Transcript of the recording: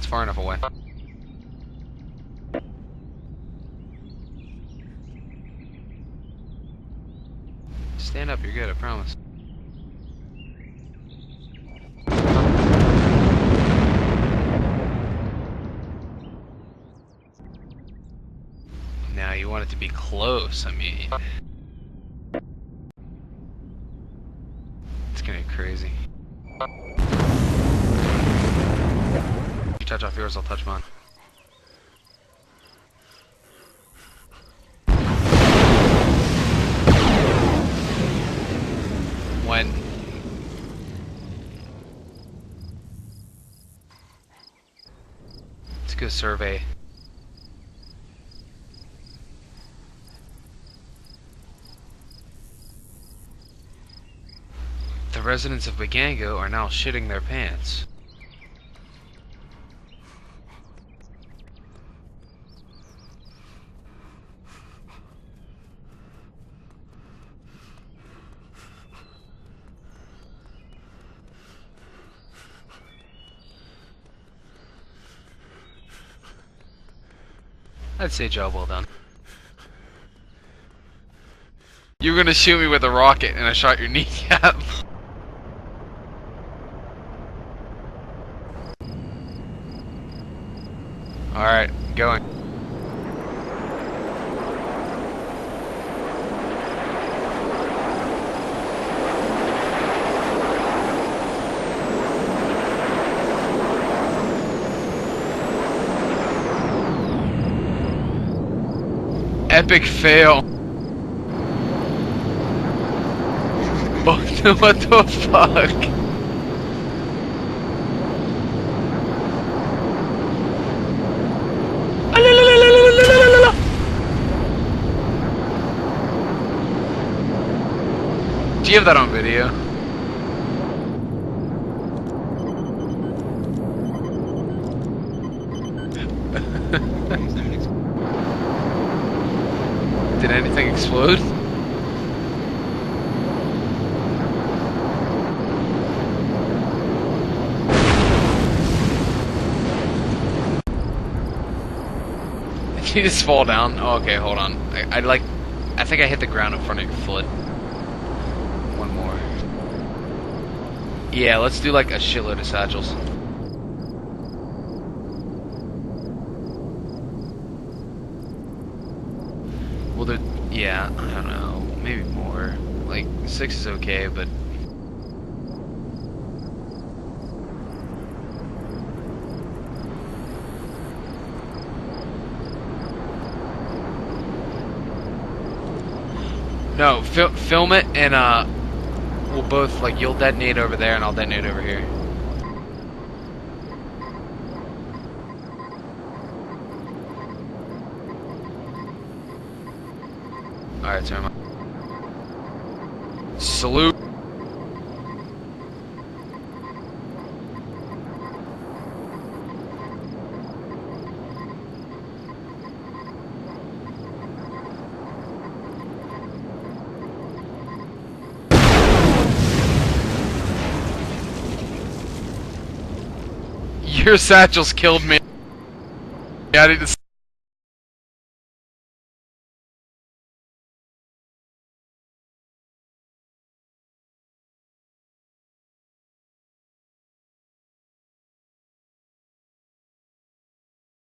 it's far enough away. Stand up, you're good, I promise. Now you want it to be close, I mean. It's gonna be crazy. You touch off yours, I'll touch mine. When? Let's go survey. The residents of Bagango are now shitting their pants. I'd say job well done. You were gonna shoot me with a rocket and I shot your kneecap. Alright, going. Epic fail. What the fuck? Do you have that on video? Did anything explode? Did you just fall down? Oh, okay, hold on. I think I hit the ground in front of your foot. One more. Yeah, let's do like a shitload of satchels. Well, yeah, I don't know, maybe more. Like 6 is okay, but no, film it and we'll both, like, you'll detonate over there and I'll detonate over here. Alright, so salute. Your satchels killed me. I need to